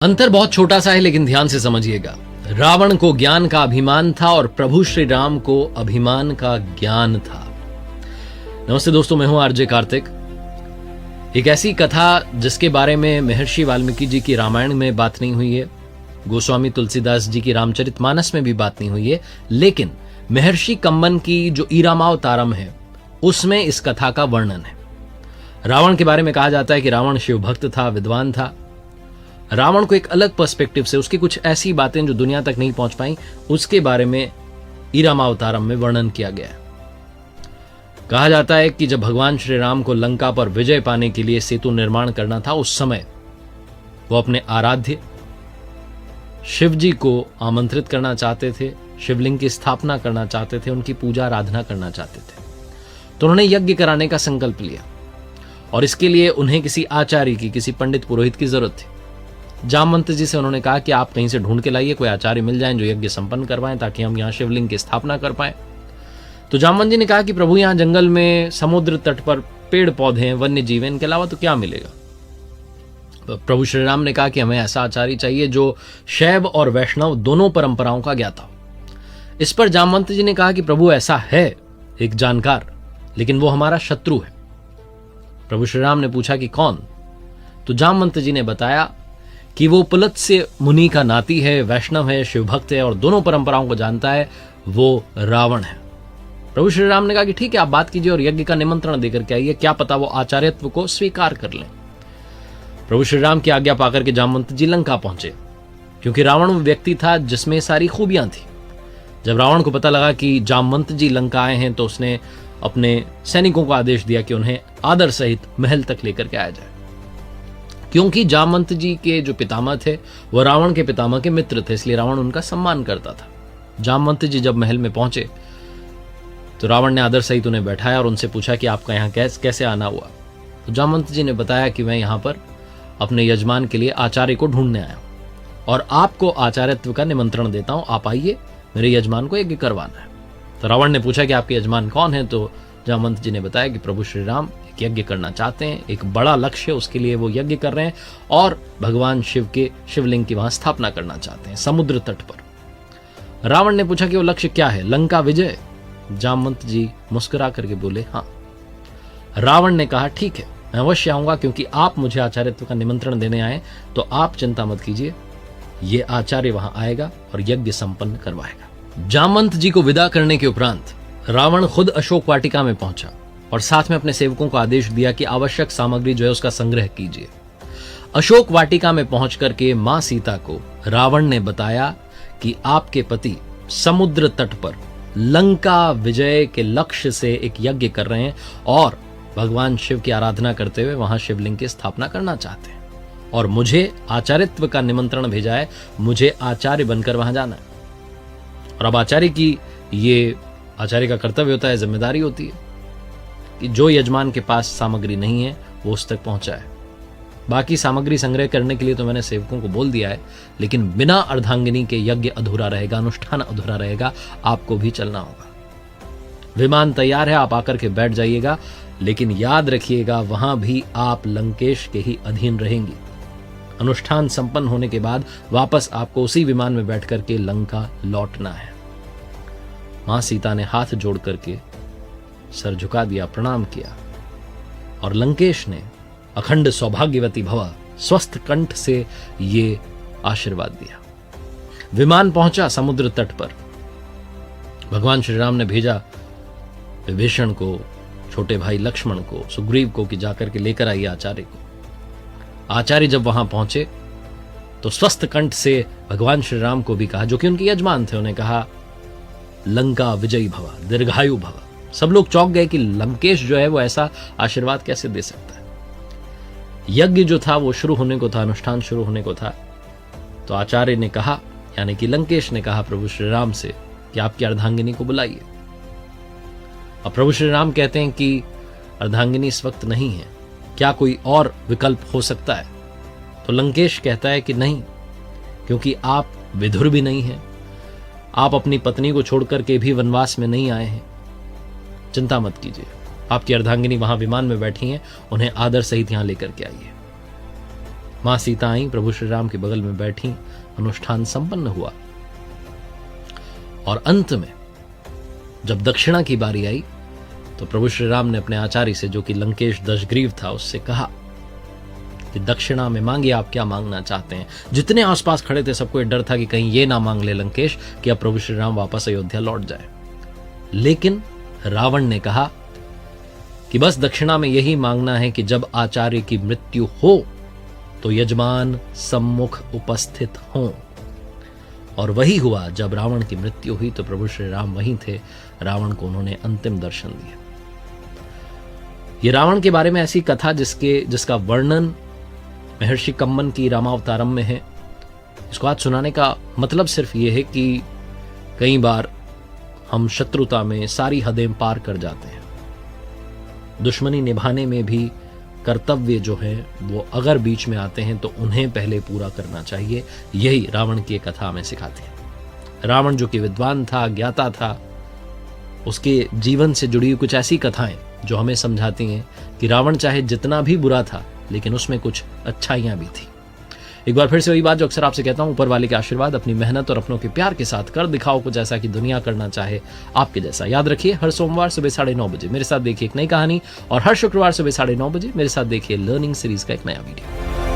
अंतर बहुत छोटा सा है, लेकिन ध्यान से समझिएगा। रावण को ज्ञान का अभिमान था और प्रभु श्री राम को अभिमान का ज्ञान था। नमस्ते दोस्तों, मैं हूं आरजे कार्तिक। एक ऐसी कथा जिसके बारे में महर्षि वाल्मीकि जी की रामायण में बात नहीं हुई है, गोस्वामी तुलसीदास जी की रामचरितमानस में भी बात नहीं हुई है, लेकिन महर्षि कंबन की जो ईरामावतारम है उसमें इस कथा का वर्णन है। रावण के बारे में कहा जाता है कि रावण शिव भक्त था, विद्वान था। रावण को एक अलग पर्सपेक्टिव से उसकी कुछ ऐसी बातें जो दुनिया तक नहीं पहुंच पाई, उसके बारे में ईरामावतारम में वर्णन किया गया है। कहा जाता है कि जब भगवान श्री राम को लंका पर विजय पाने के लिए सेतु निर्माण करना था, उस समय वो अपने आराध्य शिव जी को आमंत्रित करना चाहते थे, शिवलिंग की स्थापना करना चाहते थे, उनकी पूजा आराधना करना चाहते थे। तो उन्होंने यज्ञ कराने का संकल्प लिया और इसके लिए उन्हें किसी आचार्य की, किसी पंडित पुरोहित की जरूरत थी। जामवंत जी से उन्होंने कहा कि आप कहीं से ढूंढ के लाइए, कोई आचार्य मिल जाए जो यज्ञ संपन्न करवाएं ताकि हम यहां शिवलिंग की स्थापना कर पाए। तो जामवंत जी ने कहा कि प्रभु, यहां जंगल में, समुद्र तट पर पेड़ पौधे हैं, वन्य जीव हैं, इनके अलावा तो क्या मिलेगा। तो प्रभु श्री राम ने कहा कि हमें ऐसा आचार्य चाहिए जो शैव और वैष्णव दोनों परंपराओं का ज्ञाता हो। इस पर जामवंत जी ने कहा कि प्रभु, ऐसा है एक जानकार, लेकिन वो हमारा शत्रु है। प्रभु श्री राम ने पूछा कि कौन। तो जामवंत जी ने बताया कि वो पुलत्स्य मुनि का नाती है, वैष्णव है, शिवभक्त है और दोनों परंपराओं को जानता है, वो रावण है। प्रभु श्री राम ने कहा कि ठीक है, आप बात कीजिए और यज्ञ का निमंत्रण देकर के आइए, क्या पता वो आचार्यत्व को स्वीकार कर लें। प्रभु श्री राम की आज्ञा पाकर के जामवंत जी लंका पहुंचे, क्योंकि रावण व्यक्ति था जिसमें सारी खूबियां थी। जब रावण को पता लगा कि जामवंत जी लंका आए हैं, तो उसने अपने सैनिकों को आदेश दिया कि उन्हें आदर सहित महल तक लेकर के आया जाए, क्योंकि जामवंत जी के जो पितामह थे वह रावण के पितामह के मित्र थे, इसलिए रावण उनका सम्मान करता था। जामवंत जी जब महल में पहुंचे तो रावण ने आदर सहित उन्हें बैठाया और उनसे पूछा कि आपका यहाँ कैसे आना हुआ। तो जामवंत जी ने बताया कि मैं यहाँ पर अपने यजमान के लिए आचार्य को ढूंढने आया हूं और आपको आचार्यत्व का निमंत्रण देता हूं, आप आइए, मेरे यजमान को यज्ञ करवाना है। तो रावण ने पूछा कि आपके यजमान कौन है। तो जामवंत जी ने बताया कि प्रभु श्री राम एक यज्ञ करना चाहते हैं, एक बड़ा लक्ष्य है, उसके लिए वो यज्ञ कर रहे हैं और भगवान शिव के शिवलिंग की वहां स्थापना करना चाहते हैं समुद्र तट पर। रावण ने पूछा कि वो लक्ष्य क्या है, लंका विजय। जामवंत जी मुस्कुरा करके बोले हाँ। रावण ने कहा ठीक है, मैं अवश्य आऊंगा, क्योंकि आप मुझे आचार्यत्व का निमंत्रण देने आए, तो आप चिंता मत कीजिए, ये आचार्य वहां आएगा और यज्ञ संपन्न करवाएगा। जामवंत जी को विदा करने के उपरांत रावण खुद अशोक वाटिका में पहुंचा और साथ में अपने सेवकों को आदेश दिया कि आवश्यक सामग्री जो है उसका संग्रह कीजिए। अशोक वाटिका में पहुंच करके मां सीता को रावण ने बताया कि आपके पति समुद्र तट पर लंका विजय के लक्ष्य से एक यज्ञ कर रहे हैं और भगवान शिव की आराधना करते हुए वहां शिवलिंग की स्थापना करना चाहते हैं और मुझे आचार्यत्व का निमंत्रण भेजा है, मुझे आचार्य बनकर वहां जाना है। और अब आचार्य का कर्तव्य होता है, जिम्मेदारी होती है कि जो यजमान के पास सामग्री नहीं है वो उस तक पहुंचाए। बाकी सामग्री संग्रह करने के लिए तो मैंने सेवकों को बोल दिया है, लेकिन बिना अर्धांगिनी के यज्ञ अधूरा रहेगा, अनुष्ठान अधूरा रहेगा, आपको भी चलना होगा। विमान तैयार है, आप आकर के बैठ जाइएगा, लेकिन याद रखिएगा वहां भी आप लंकेश के ही अधीन रहेंगी। अनुष्ठान संपन्न होने के बाद वापस आपको उसी विमान में बैठ करके लंका लौटना है। मां सीता ने हाथ जोड़ करके सर झुका दिया, प्रणाम किया और लंकेश ने अखंड सौभाग्यवती भव स्वस्थ कंठ से ये आशीर्वाद दिया। विमान पहुंचा समुद्र तट पर। भगवान श्री राम ने भेजा विभीषण को, छोटे भाई लक्ष्मण को, सुग्रीव को कि जाकर के लेकर आइए आचार्य को। आचार्य जब वहां पहुंचे तो स्वस्थ कंठ से भगवान श्री राम को भी कहा, जो कि उनके यजमान थे, उन्हें कहा लंका विजयी भव, दीर्घायु भव। सब लोग चौंक गए कि लंकेश जो है वो ऐसा आशीर्वाद कैसे दे सकता है। यज्ञ जो था वो शुरू होने को था, अनुष्ठान शुरू होने को था। तो आचार्य ने कहा, यानी कि लंकेश ने कहा प्रभु श्री राम से कि आपकी अर्धांगिनी को बुलाइए। अब प्रभु श्री राम कहते हैं कि अर्धांगिनी इस वक्त नहीं है, क्या कोई और विकल्प हो सकता है। तो लंकेश कहता है कि नहीं, क्योंकि आप विधुर भी नहीं हैं, आप अपनी पत्नी को छोड़कर के भी वनवास में नहीं आए हैं। चिंता मत कीजिए, आपकी अर्धांगिनी वहां विमान में बैठी हैं, उन्हें आदर सहित यहां लेकर के आइए। मां सीता आई, प्रभु श्री राम के बगल में बैठी, अनुष्ठान संपन्न हुआ और अंत में जब दक्षिणा की बारी आई तो प्रभु श्री राम ने अपने आचार्य से, जो कि लंकेश दशग्रीव था, उससे कहा कि दक्षिणा में मांगिए, आप क्या मांगना चाहते हैं। जितने आसपास खड़े थे सबको डर था कि कहीं ये ना मांग ले लंकेश कि अब प्रभु श्री राम वापस अयोध्या लौट जाए। लेकिन रावण ने कहा कि बस दक्षिणा में यही मांगना है कि जब आचार्य की मृत्यु हो तो यजमान सम्मुख उपस्थित हों। और वही हुआ। जब रावण की मृत्यु हुई तो प्रभु श्री राम वहीं थे, रावण को उन्होंने अंतिम दर्शन दिया। ये रावण के बारे में ऐसी कथा जिसका वर्णन महर्षि कम्मन की रामावतारम में है। इसको आज सुनाने का मतलब सिर्फ ये है कि कई बार हम शत्रुता में सारी हदें पार कर जाते हैं। दुश्मनी निभाने में भी कर्तव्य जो है वो अगर बीच में आते हैं तो उन्हें पहले पूरा करना चाहिए। यही रावण की कथा हमें सिखाती है। रावण जो कि विद्वान था, ज्ञाता था, उसके जीवन से जुड़ी कुछ ऐसी कथाएं जो हमें समझाती हैं कि रावण चाहे जितना भी बुरा था लेकिन उसमें कुछ अच्छाइयां भी थी। एक बार फिर से वही बात जो अक्सर आपसे कहता हूं, ऊपर वाले के आशीर्वाद, अपनी मेहनत और अपनों के प्यार के साथ कर दिखाओ कुछ ऐसा कि दुनिया करना चाहे आपके जैसा। याद रखिए, हर सोमवार सुबह 9:30 बजे मेरे साथ देखिए एक नई कहानी, और हर शुक्रवार सुबह 9:30 बजे मेरे साथ देखिए लर्निंग सीरीज का एक नया वीडियो।